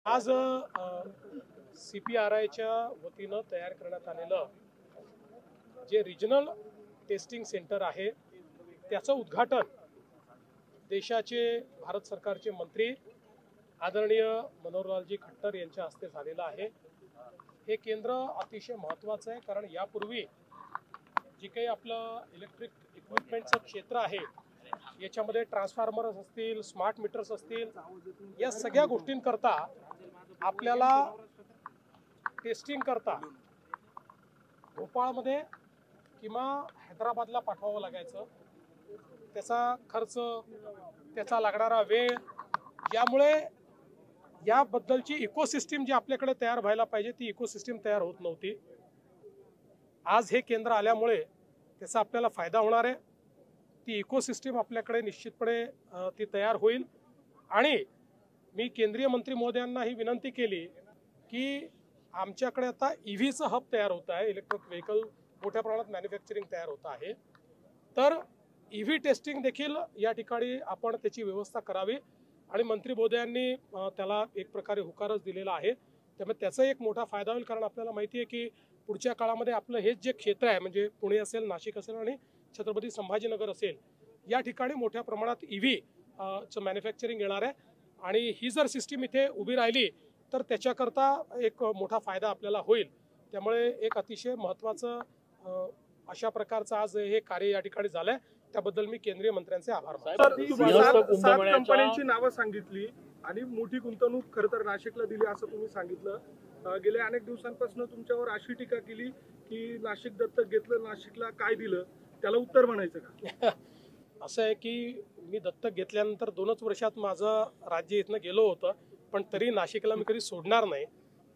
आज CPRIच्या वतीनं तयार करण्यात आलेलं जे रिजनल टेस्टिंग सेंटर आहे त्याचं उद्घाटन देशाचे भारत सरकारचे मंत्री आदरणीय मनोहरलालजी खट्टर यांच्या हस्ते झालेलं आहे। हे केंद्र अतिशय महत्त्वाचं आहे कारण यापूर्वी जे काही आपलं इलेक्ट्रिक इक्विपमेंटचं क्षेत्र आहे याच्यामध्ये ट्रान्सफॉर्मर्स असतील, स्मार्ट मीटर्स असतील, या सगळ्या गोष्टींकरता आपल्याला टेस्टिंग करता भोपाळमध्ये किंवा हैदराबादला पाठवावं लागायचं। त्याचा खर्च, त्याचा लागणारा वेळ, यामुळे याबद्दलची इकोसिस्टीम जी आपल्याकडे तयार व्हायला पाहिजे ती इकोसिस्टीम तयार होत नव्हती। आज हे केंद्र आल्यामुळे त्याचा आपल्याला फायदा होणार आहे। ती इकोसिस्टीम आपल्याकडे निश्चितपणे ती तयार होईल आणि मी केंद्रीय मंत्री महोदयांना ही विनंती केली की आमच्याकडे आता EVचं हब तयार होत आहे, इलेक्ट्रिक व्हेकल मोठ्या प्रमाणात मॅन्युफॅक्चरिंग तयार होत आहे, तर EV टेस्टिंग देखील या ठिकाणी आपण त्याची व्यवस्था करावी आणि मंत्री महोदयांनी त्याला एक प्रकारे होकारच दिलेला आहे। त्यामुळे त्याचा एक मोठा फायदा होईल कारण आपल्याला माहिती आहे की पुढच्या काळामध्ये आपलं हे जे क्षेत्र आहे म्हणजे पुणे असेल, नाशिक असेल आणि छत्रपती संभाजीनगर असेल, या ठिकाणी मोठ्या प्रमाणात EV चं मॅन्युफॅक्चरिंग येणार आहे आणि ही जर सिस्टीम इथे उभी राहिली तर त्याच्याकरता एक मोठा फायदा आपल्याला होईल। त्यामुळे एक अतिशय महत्त्वाचं अशा प्रकारचं आज हे कार्य या ठिकाणी झालंय, त्याबद्दल मी केंद्रीय मंत्र्यांचे आभार मानतो। 7 कंपन्यांची नावं सांगितली आणि मोठी गुंतवणूक खरं तर नाशिकला दिली असं तुम्ही सांगितलं। गेल्या अनेक दिवसांपासून तुमच्यावर अशी टीका केली की नाशिक दत्तक घेतलं, नाशिकला काय दिलं, त्याला उत्तर म्हणायचं का? असं आहे की मी दत्तक घेतल्यानंतर 2च वर्षात माझं राज्य इथनं गेलो होतं, पण तरी नाशिकला मी कधी सोडणार नाही।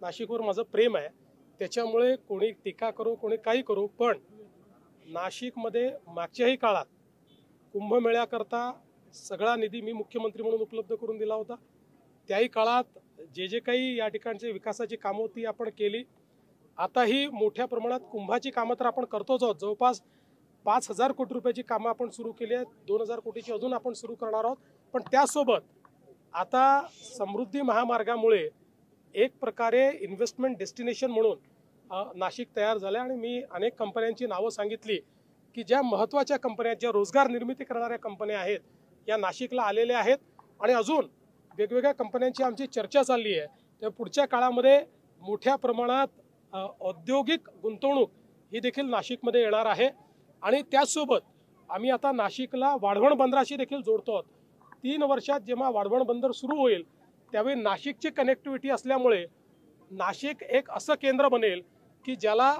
नाशिकवर माझं प्रेम आहे, त्याच्यामुळे कोणी टीका करो, कोणी काही करो, पण नाशिकमध्ये मागच्याही काळात कुंभमेळ्याकरता सगळा निधी मी मुख्यमंत्री म्हणून उपलब्ध करून दिला होता। त्याही काळात जे काही या ठिकाणची विकासाची कामं होती आपण केली। आताही मोठ्या प्रमाणात कुंभाची कामं तर आपण करतोच आहोत, जवळपास 5,000 कोटी रुपयाची कामं आपण सुरू केली आहेत, 2,000 कोटीची अजून आपण सुरू करणार आहोत। पण त्यासोबत आता समृद्धी महामार्गामुळे एक प्रकारे इन्व्हेस्टमेंट डेस्टिनेशन म्हणून नाशिक तयार झालं आणि मी अनेक कंपन्यांची नावं सांगितली की ज्या महत्त्वाच्या कंपन्या, ज्या रोजगार निर्मिती करणाऱ्या कंपन्या आहेत या नाशिकला आलेल्या आहेत आणि अजून वेगवेगळ्या कंपन्यांची आमची चर्चा चालली आहे। तर पुढच्या काळामध्ये मोठ्या प्रमाणात औद्योगिक गुंतवणूक ही देखील नाशिकमध्ये येणार आहे आणि त्याचसोबत आम्ही आता नाशिकला वाढवण बंदराशी देखील जोडतो आहोत। 3 वर्षात जेव्हा वाढवण बंदर सुरू होईल त्यावेळी नाशिकची कनेक्टिव्हिटी असल्यामुळे नाशिक एक असं केंद्र बनेल की ज्याला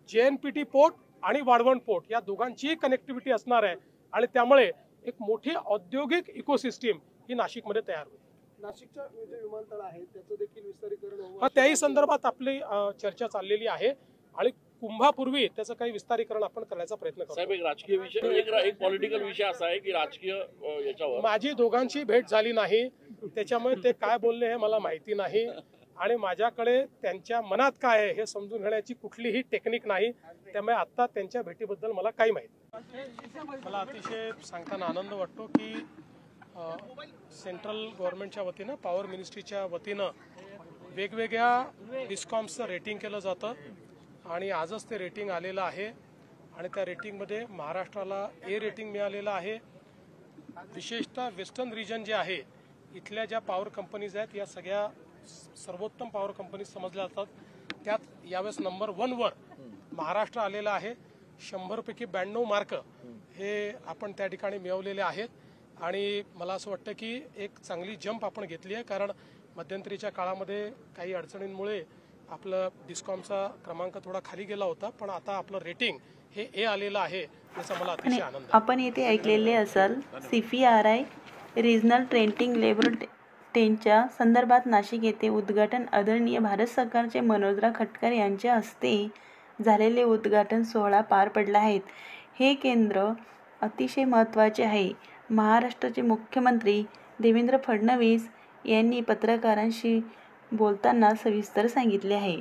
JNPT पोर्ट आणि वाढवण पोर्ट या दोघांचीही कनेक्टिव्हिटी असणार आहे आणि त्यामुळे एक मोठी औद्योगिक इकोसिस्टीम ही नाशिकमध्ये तयार होईल। नाशिकच्या जे विमानतळ आहे त्याचं देखील विस्तारीकरण त्याही संदर्भात आपली चर्चा चाललेली आहे आणि कुंभापूर्वी त्याचं काही विस्तारीकरण आपण करण्याचा प्रयत्न करतो। साहेब, एक राजकीय विषय, एक पॉलिटिकल विषय असा आहे की राजकीय याच्यावर माझी दोघांची भेट झाली नाही, त्याच्यामुळे ते काय बोलले हे मला माहिती नाही आणि माझ्याकडे त्यांच्या मनात काय आहे हे समजून घेण्याची कुठलीही टेक्निक नाही, त्यामुळे आता त्यांच्या भेटीबद्दल मला काही माहिती नाही। मला अतिशय सांगताना आनंद वाटतो की सेंट्रल गव्हर्नमेंटच्या वतीनं, पॉवर मिनिस्ट्रीच्या वतीनं वेगवेगळ्या डिस्कॉम्सचं रेटिंग केलं जातं आणि आजच ते रेटिंग आलेलं आहे आणि त्या रेटिंगमध्ये महाराष्ट्राला A रेटिंग मिळालेलं आहे। विशेषतः वेस्टर्न रिजन जे आहे इथल्या ज्या पॉवर कंपनीज आहेत या सगळ्या सर्वोत्तम पॉवर कंपनीज समजल्या जातात, त्यात यावेळेस नंबर 1 वर महाराष्ट्र आलेला आहे। 100 पैकी 92 मार्क हे आपण त्या ठिकाणी मिळवलेले आहेत आणि मला असं वाटतं की एक चांगली जंप आपण घेतली आहे कारण मध्यंतरीच्या काळामध्ये काही अडचणींमुळे आपलं डिस्कॉमचा क्रमांक थोडा खाली गेला होता, पण आता आपलं रेटिंग हे A आलेलं आहे, याचा मला अतिशय आनंद आहे। आपण येथे ऐकलेले असाल CPRI रिजनल ट्रेंटिंग लेबर टेनच्या संदर्भात नाशिक येथे उद्घाटन आदरणीय भारत सरकारचे मनोहरलाल खट्टर यांच्या हस्ते झालेले उद्घाटन सोहळा पार पडला आहे। हे केंद्र अतिशय महत्त्वाचे आहे। महाराष्ट्राचे मुख्यमंत्री देवेंद्र फडणवीस यांनी पत्रकारांशी बोलताना सविस्तर सांगितले आहे।